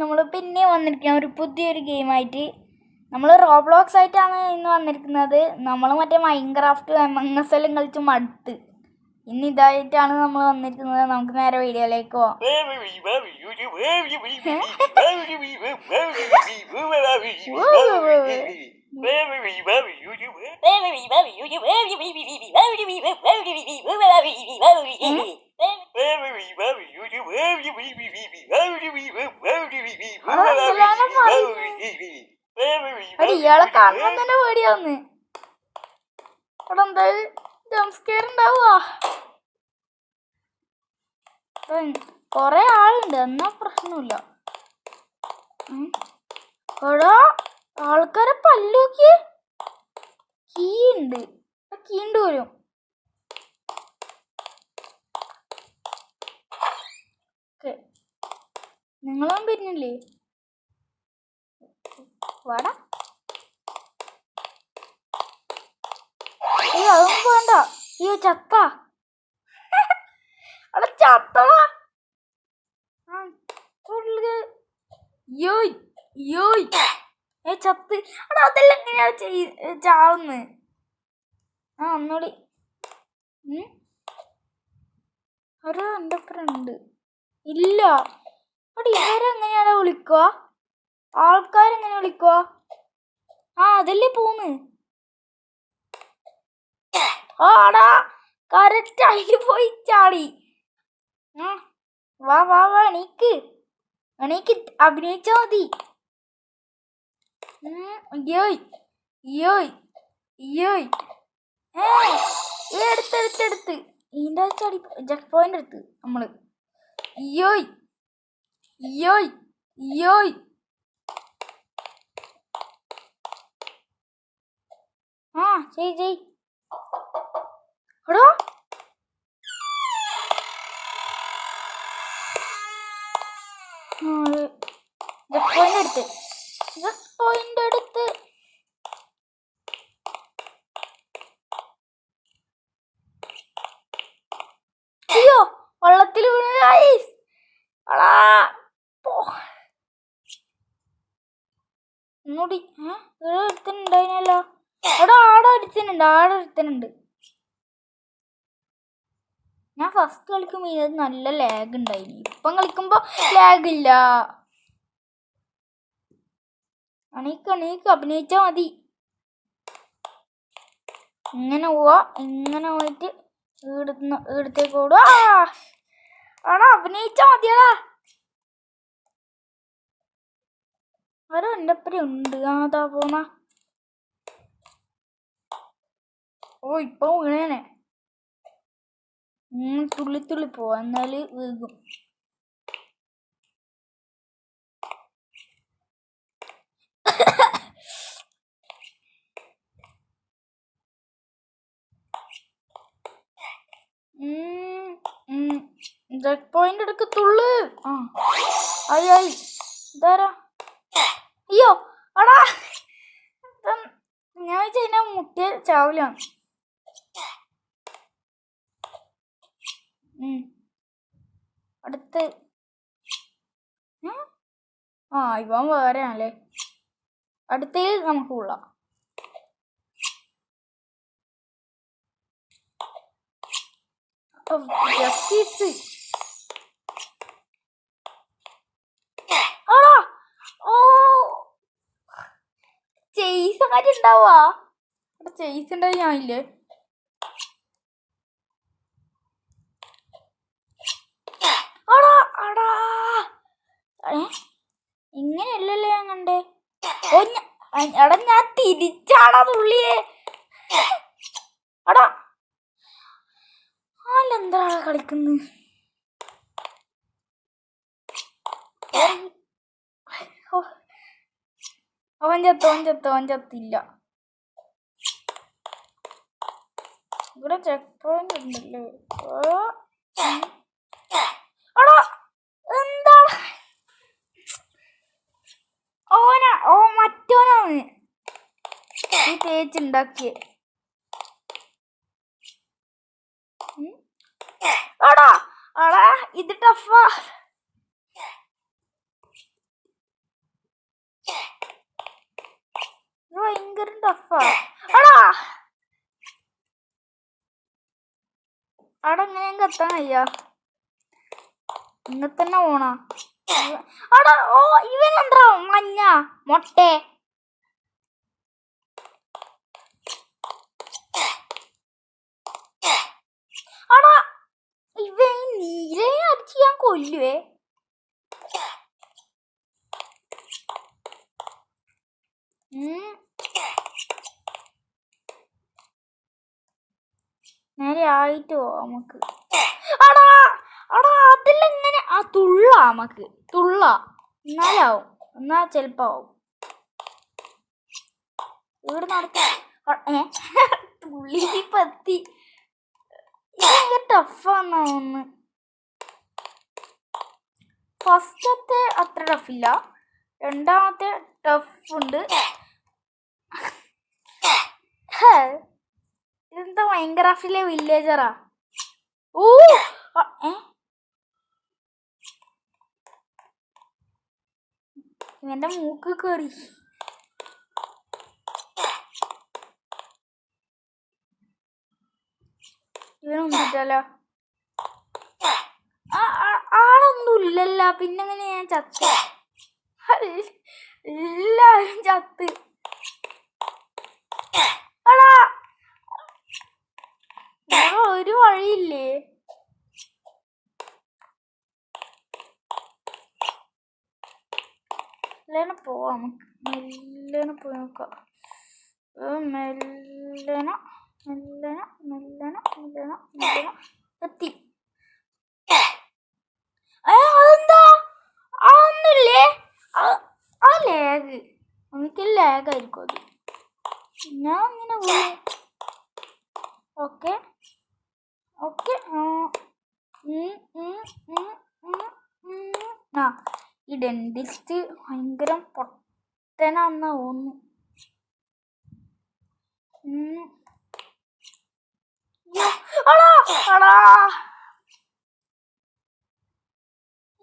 നമ്മൾ പിന്നെ വന്നിരിക്കുന്ന ഒരു പുതിയൊരു ഗെയിമായിട്ട്. നമ്മൾ റോബ്ലോക്സ് ആയിട്ടാണ് ഇന്ന് വന്നിരിക്കുന്നത്. നമ്മൾ മറ്റേ മൈൻക്രാഫ്റ്റ് MNS എല്ലാം കളിച്ച് മടുത്ത് ഇന്ന് ഇതായിട്ടാണ് നമ്മൾ വന്നിരിക്കുന്നത്. നമുക്ക് നേരെ വീഡിയോയിലേക്ക് പോവാം. ഇയാളെ കാണുമ്പോൾ തന്നെ പേടിയാവുന്നു. അവിടെ എന്താ ജംസ്കെയർ ഉണ്ടാവുക? കൊറേ ആളുണ്ട്, എന്നാ പ്രശ്നമില്ല. എടാ ആൾക്കാരെ പല്ലൂക്കി കീ ഉണ്ട്, കീണ്ട് വരും. നിങ്ങളും പിന്നില്ലേ? വാടാ. അയ്യോ അതൊന്നും വേണ്ട. അയ്യോ ചത്ത അവിടെ ചത്തടാ. ചത്ത് അടാ. അതെല്ലാം എങ്ങനെയാ ചാവുന്ന്? ഒന്നുകൂടി. ഒരു എൻ്റെ ഫ്രണ്ട് ഇല്ല. അവിടെ ഇവരെങ്ങനെയാണ് വിളിക്കുക? ആൾക്കാരെങ്ങനെ വിളിക്കുക? അതല്ലേ പോന്ന്. ആടാ കറക്റ്റ് അതിൽ പോയി ചാടി. വാ വാ വാ, എണീക്ക് എണീക്ക്, അഭിനയിച്ചാ മതി. എടുത്ത് ഇതിൻ്റെ ചാടി ജക്ക് പോയിന്റ് എടുത്ത് നമ്മള്. ചെയ് എടോ. ജക്ക് പോയിന്റ് എടുത്ത് അയ്യോ വെള്ളത്തിൽ വീണ്. ഒന്നുകൂടി. ഒരുത്തനുണ്ടായിനല്ലോ. എടാ ആടൊരുത്തനുണ്ട്. ഞാൻ ഫസ്റ്റ് കളിക്കുമ്പോൾ ഇത് നല്ല ലാഗ് ഉണ്ടായിനി. ഇപ്പം കളിക്കുമ്പോൾ ലാഗില്ല. എണീക്ക് അഭിനയിച്ചാൽ മതി. ഇങ്ങനെ പോവാ, ഇങ്ങനെ പോയിട്ട് ഇവിടത്തേക്ക് ഓടുക. ആടാ അഭിനയിച്ചാൽ മതിയടാ. ആരോ എൻ്റെ ഒപ്പം ഉണ്ട്. അതാ പോണ. ഇപ്പൊ വീണേനെ. തുള്ളി പോവാ, എന്നാല് വീകും. ജക്ക് പോയിന്റ് എടുക്ക്, തുള്ളു. ആയി ഇതാരാ? അയ്യോ അടാ, ഞാൻ വെച്ചാ മുട്ടിയ ചാവലാണ്. അടുത്ത് ഇവൻ വേറെയാണല്ലേ. അടുത്തതിൽ നമുക്ക് കൊള്ളാം. ജസ്റ്റീസ്. ചെയ്സ് അങ്ങനെ ഉണ്ടാവുക. ചെയ്സ് ഉണ്ടായി ഞാനില്ലേ. ഇങ്ങനെയല്ലല്ലേ ഞാൻ കണ്ടേ. എടാ ഞാൻ തിരിച്ചാടാ തുള്ളിയേ. അടാ അല്ലെന്താടാ കളിക്കുന്നത്? അവൻ ചത്തില്ല. ഇവിടെ ചെക്ക് പോയിന്റ് ഉണ്ടല്ലേ. എന്താ മറ്റോനാണ് ഈ തേച്ചുണ്ടാക്കിയ. ഇത് ടഫാ. ഭയങ്കര ടഫാ. അടാ അവിടെ എങ്ങനെയും കത്താൻ കഴിയാ. ഇങ്ങനെ തന്നെ പോണാ. അടാ ഓ ഇവനെന്താ മഞ്ഞ മൊട്ടേ. അടാ ഇവൻ നീലയെ അടിച്ച് ഞാൻ കൊല്ലുവേ. നേരെ ആയിട്ട് പോവാം നമുക്ക്. അടാ അടാ അതിലെങ്ങനെ ആ തുള്ള നമുക്ക് തുള്ള എന്നാലാവും. എന്നാ ചെലപ്പോ ആവും. ഇവിടെ നടക്ക തുള്ളി പത്തി ടഫാന്നാ ഒന്ന്. ഫസ്റ്റത്തെ അത്ര ടഫില്ല, രണ്ടാമത്തെ ടഫ് ഉണ്ട്. ഇതെന്താ മൈൻക്രാഫ്റ്റിലെ വില്ലേജറാ. ഓ ഇവന്റെ മൂക്ക് കയറി. ഇവനൊന്നും ഇല്ലല്ലോ. ആളൊന്നും ഇല്ലല്ല. പിന്നെങ്ങനെ ഞാൻ ചത്ത്? എല്ലാരും ചത്ത്. അടാ ഒരു വഴിയില്ലേ? മെല്ലനെ പോവാം നമുക്ക്. മെല്ലനെ പോയി നോക്കാം. മെല്ലന മെല്ലന മെല്ലന മെല്ലന മെല്ലന എത്തി. അതെന്താ ഒന്നുമില്ലേ? ആ ലാഗ് എനിക്ക് ലാഗായിരിക്കും അത്. ഞാൻ ഇങ്ങനെ പോയി. ഓക്കെ ഓക്കെ ആ ഈ ഡെന്റിസ്റ്റ് ഭയങ്കര പൊട്ടനാന്നാ തോന്നുന്നു.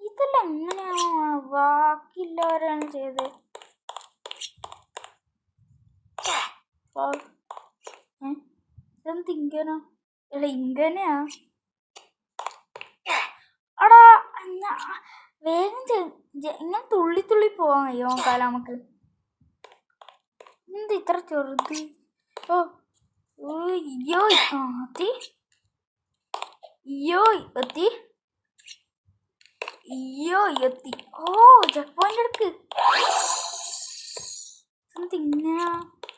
ഇതെല്ലാം എങ്ങനെയാ ബാക്കിയുള്ളവരാണ് ചെയ്തത്? ഇതെന്ത് ഇങ്ങനെ? അല്ല ഇങ്ങനെയാ? അടാ വേഗം ഇങ്ങനെ തുള്ളി തുള്ളി പോവാൻ കഴിയോ കാലം നമുക്ക്? എന്ത് ഇത്ര ചെറുത്? ഓ യോയ് എത്തി. യോയ് എത്തി. യോയ് എത്തി. ഓ ചെക്ക് പോയിന്റ് എടുക്ക്. എന്തിങ്ങനാ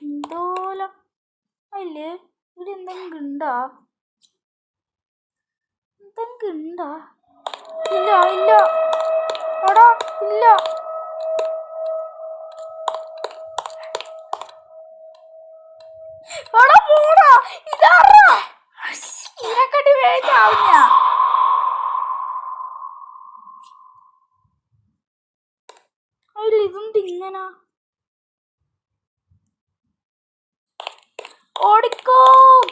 എന്തോലം അല്ലേ? ഇവിടെ എന്തെങ്കിലും ഉണ്ടോ? എന്തെങ്കിലും ഉണ്ടോ? ഇല്ല ഇല്ല എടാ ഇല്ല. എടാ പോടാ. ഇതാറാ ഇതിനെക്കാട്ടി വേഗാവുന്ന. അതിൽ ഇതെന്ത് ഇങ്ങനാ? ഓടിക്കോ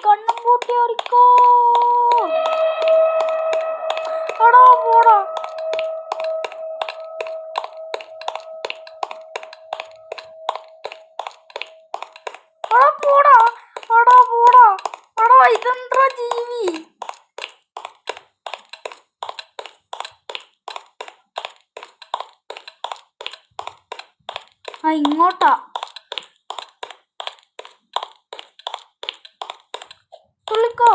കണ്ണും പൂട്ടി ഓടിക്കോ. എടാ പോടാ. എടാ പോടാ. എടാ പോടാ. എടാ ഇതെന്താ ജീവി? ആ ഇങ്ങോട്ടാ. തുള്ളിക്കോ.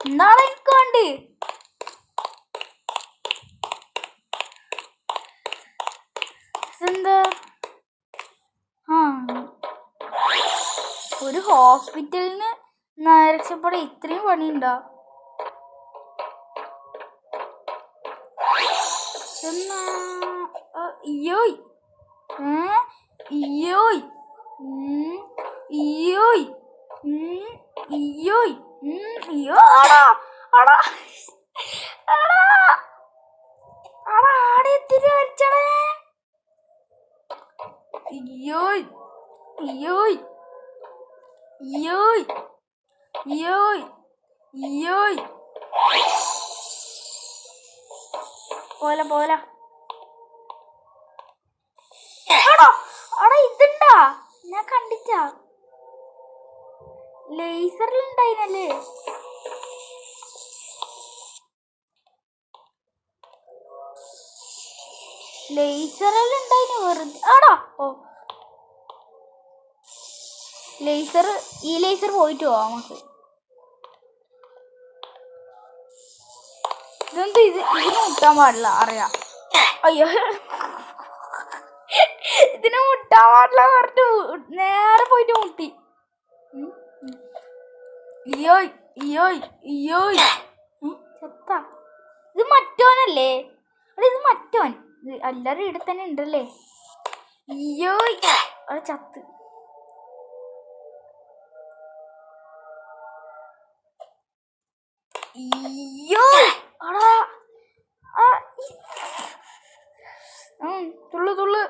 എന്താണ് എനിക്ക് വേണ്ടി? എന്താ ഒരു ഹോസ്പിറ്റലിന് രക്ഷപ്പെടാൻ ഇത്രയും പണിയുണ്ടോ? ഇയോയ് ഇയോയ് ഇയോയ് ഇയോയ് ഇയ്യോ ആടാ ആടാ ആടാ ആടാ ആടെ എത്തിട്ട് വരച്ചടേ. ഇയോയ് ഇയോയ് ഇയോയ് ഇയോയ് ഇയോയ് പോല പോല. അവിടെ ഇതുണ്ടാ, ഞാൻ കണ്ടിട്ടാ. ലേസറിലുണ്ടായിനല്ലേ. ലേസറിലുണ്ടായിന് വെറുതെ. ആടാ ഓ ലേസർ, ഈ ലേസർ പോയിട്ട് പോവാം നമുക്ക്. ഇതെന്ത് ഇതിന് മുട്ടാൻ പാടില്ല അറിയാം. അയ്യോ ഇതിന് മുട്ടാൻ പാടില്ല പറഞ്ഞിട്ട് നേരെ പോയിട്ട് മുട്ടി. ഇയ്യോയ് ഇയ്യോയ് ഇയ്യോയ് ചത്ത. ഇത് മറ്റോനല്ലേ? അവിടെ ഇത് മറ്റോൻ. എല്ലാവരും ഇവിടെ തന്നെ ഉണ്ടല്ലേ. ഇയ്യോയ് അവിടെ ചത്ത്. ഇയ്യോയ് അടാ തുള്ളു തുള്ളു.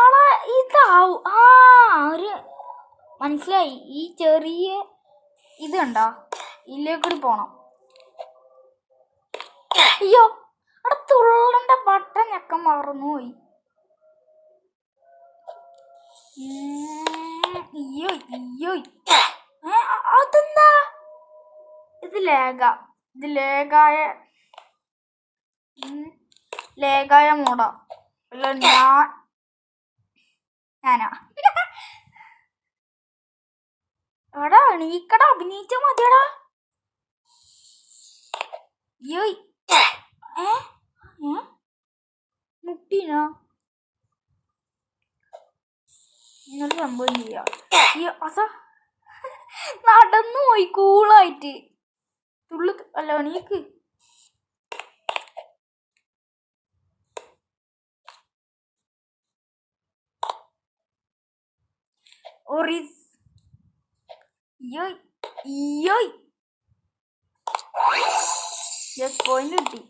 ആടാ ഇതാവും. ഒരു മനസ്സിലായി. ഈ ചെറിയ ഇത് കണ്ടാ, ഇതിലേക്കൂടി പോണം. അയ്യോ അവിടെ തുള്ളന്റെ ബട്ടൺ ഞെക്കാൻ മറന്നുപോയി. അയ്യോയ് അയ്യോയ് അതെന്താ? ഇത് ലേഖായ മോഡാ. അല്ല ഞാനാ. എടാ എണീക്കടാ, അഭിനയിച്ച മതിയടാ. യോയ് മുട്ടീനാ ഇന്നൊരു സംഭവം ചെയ്യാം. അതാ നടന്നു പോയി കൂളായിട്ട്. തുള്ളു അല്ല എണീക്ക്. പോയിന്റ് കിട്ടി.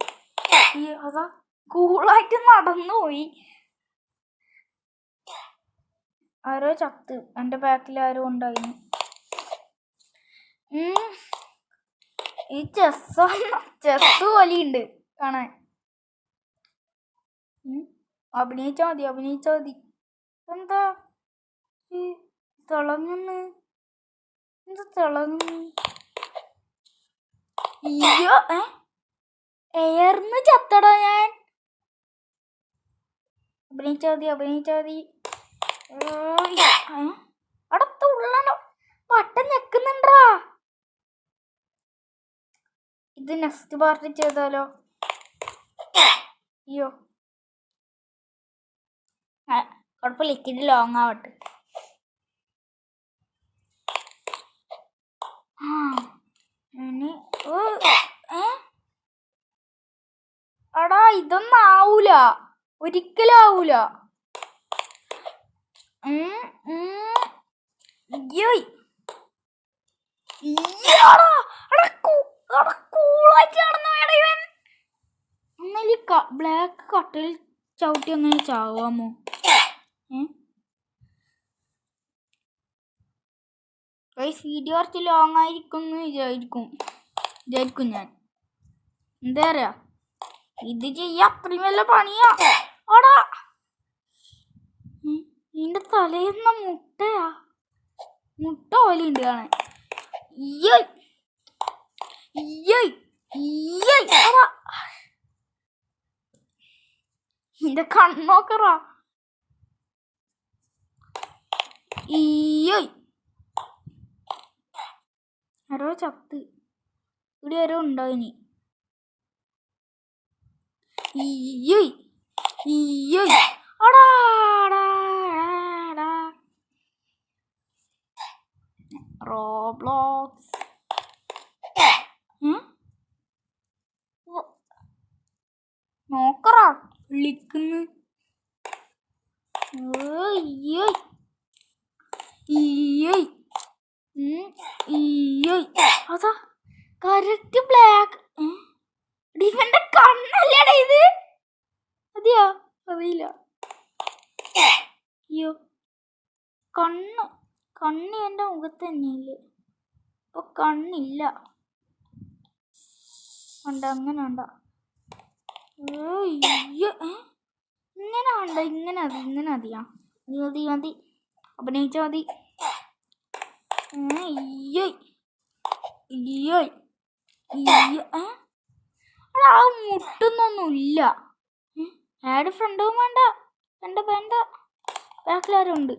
അതാ കൂളായിട്ട് നടന്നു പോയി. ആരോ ചത്ത്. എൻ്റെ ബാക്കിൽ ആരോ ഉണ്ടായിരുന്നു. ഈ ചെസ് പോലെയുണ്ട് കാണാൻ. അഭിനയിച്ചാ മതി. എന്താ തിളങ്ങുന്നു? എന്താ തിളങ്ങുന്നു? അയ്യോ എയർന്ന് ചത്തടാ ഞാൻ. അഭിനയിച്ചാ മതി. അടുത്ത ഉള്ള പട്ടം ഞെക്കുന്നുണ്ടാ. ഇത് നെക്സ്റ്റ് പാർട്ടി ചെയ്താലോ? അയ്യോ കുഴപ്പമില്ല, ഇത്തിരി ലോങ് ആവട്ടെ. എടാ ഇതൊന്നും ആവൂല, ഒരിക്കലും ആവൂല. ബ്ലാക്ക് കട്ടിൽ ചവിട്ടി അങ്ങനെ ചാവാമോ? വീഡിയോ കുറച്ച് ലോങ് ആയിരിക്കും എന്ന് വിചാരിക്കും ഞാൻ. എന്താ പറയാ, ഇത് ചെയ്യാ അത്രയും വല്ല പണിയാ. ഓടാ ഇതിന്റെ തലേന്ന മുട്ട പോലെയുണ്ട് കാണാൻ. ഇതിന്റെ കണ്ണോക്കറാ. ആരോ ചത്ത്. ഇവിടെ ആരോ ഉണ്ടോ ഇനി? റോബ്ലോക്സ് നോക്കറാ വിളിക്കുന്നു. അതാ കറക്റ്റ് ബ്ലാക്ക്. ഇവന്റെ കണ്ണല്ലേടാ ഇത്? അതെയോ? അറിയില്ല. അയ്യോ കണ്ണ് എൻ്റെ മുഖത്ത് തന്നെയില്ലേ? അപ്പൊ കണ്ണില്ല. ഉണ്ട് അങ്ങനെ ഉണ്ട. ഇങ്ങനെ വേണ്ട, ഇങ്ങനെ മതി, ഇങ്ങനെ മതിയാ, മതി മതി, അഭിനയിച്ച മതി. ആ മുട്ടുന്നൊന്നുമില്ല. ആഡ് ഫ്രണ്ടും വേണ്ട, വേണ്ട വേണ്ട, ബാക്കിലാരും ഉണ്ട്.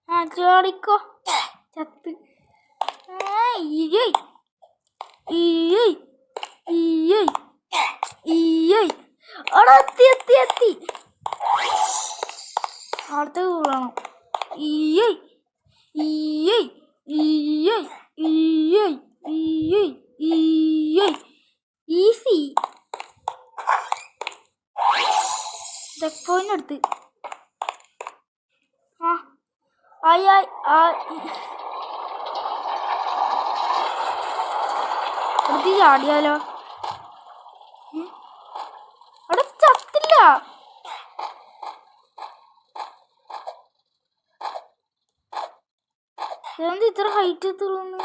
ആ ചോടിക്കോ ചത്ത്. അവിടെ എത്തി എത്തി എത്തി. അടുത്ത കൂടണം. ഈസി. ചെക്ക് പോയിന്റ് എടുത്ത്. ആയി ആയി എടുത്ത് ചാടിയാലോ? അവിടെ ചത്തില്ല. എന്ത് ഇത്ര ഹൈറ്റ് എത്തുള്ളൂ?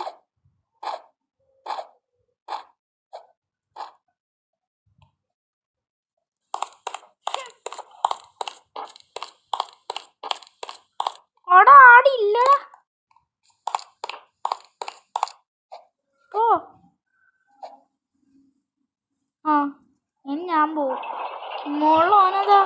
അവിടെ ആടില്ലടാ. ഓ ആ ഇനി ഞാൻ പോവും. മോളോനതാ.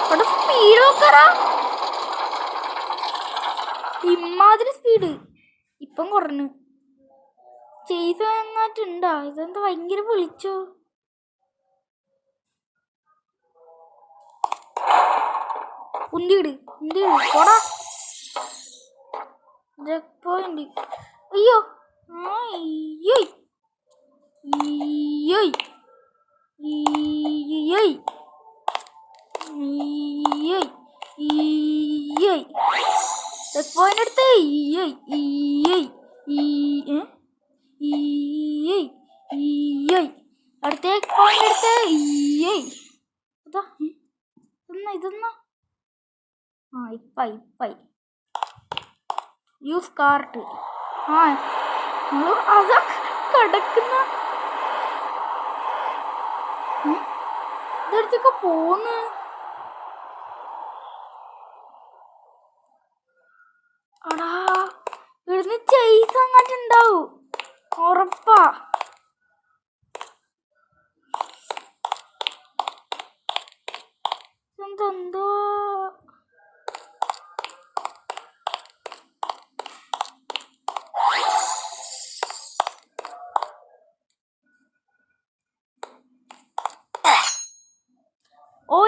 അവിടെ സ്പീഡ് നോക്കറാ. ഇമ്മാതിരി സ്പീഡ് ഇപ്പം കുറഞ്ഞു. ചെയ്ത് എങ്ങാറ്റുണ്ടാ? ഇതെന്താ ഭയങ്കര വിളിച്ചോ? ഉന്തിയിട് പോടാ. Check point. അയ്യോ ചെക്ക് പോയിന്റ് എടുത്ത്. അടുത്ത പോയിന്റ് എടുത്ത്. ഇതൊന്നാ ഇപ്പായി യൂസ് കാർട്ട്. അതാ കിടക്കുന്ന ഇതെടുത്തൊക്കെ പോന്ന്. അടാ ഇവിടുന്ന് ചെയ്സ് അങ്ങോട്ടുണ്ടാവും ഉറപ്പാ. എന്തോ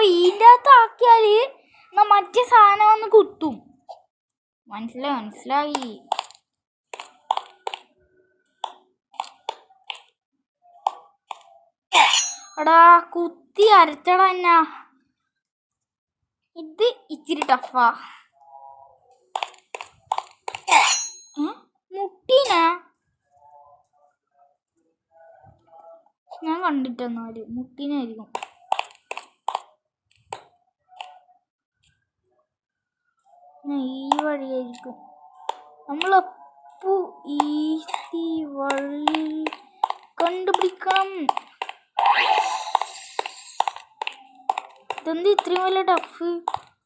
ഇതിൻ്റെ അകത്ത് ആക്കിയാല് മറ്റേ സാധനം ഒന്ന് കുത്തും. മനസ്സിലായി. എടാ കുത്തി അരച്ചടാ എന്നാ. ഇത് ഇച്ചിരി ടഫാ. മുട്ടീനാ ഞാൻ കണ്ടിട്ടെന്നാല് മുട്ടീനായിരിക്കും. ഈ വഴിയായിരിക്കും. നമ്മളപ്പൂ ഈസി വഴി കണ്ടുപിടിക്കണം. ഇതെന്ത് ഇത്രയും വലിയ ടഫ്?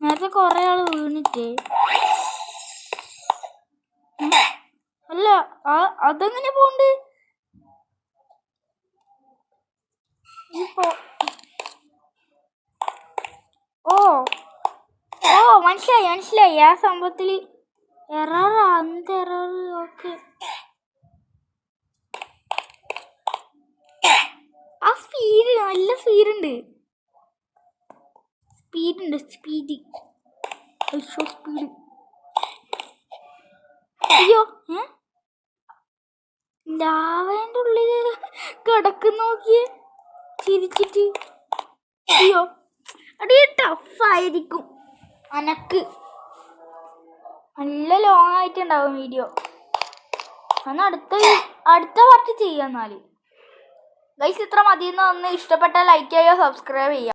നേരത്തെ കുറെ ആള് വീണിട്ടേ. അല്ല അതെങ്ങനെ പോണ്ട്? ഓ മനസ്സിലായി. ആ സംഭവത്തില് എററാ. എന്ത് എറർ? ഓക്കെ. ആ സ്പീഡ് നല്ല സ്പീഡ്. അയ്യോ ലാവേന്റെ ഉള്ളില് കിടക്കുന്ന നോക്കിയേ ചിരിച്ചിട്ട്. അയ്യോ അടി ടഫായിരിക്കും. അനക്ക് നല്ല ലോങ് ആയിട്ടുണ്ടാവും വീഡിയോ. എന്നാൽ അടുത്ത പാർട്ട് ചെയ്യാം. എന്നാല് ഗൈസ് ഇത്ര മതിയെന്ന് ഒന്ന് ഇഷ്ടപ്പെട്ടാൽ ലൈക്ക് ചെയ്യുക, സബ്സ്ക്രൈബ് ചെയ്യുക.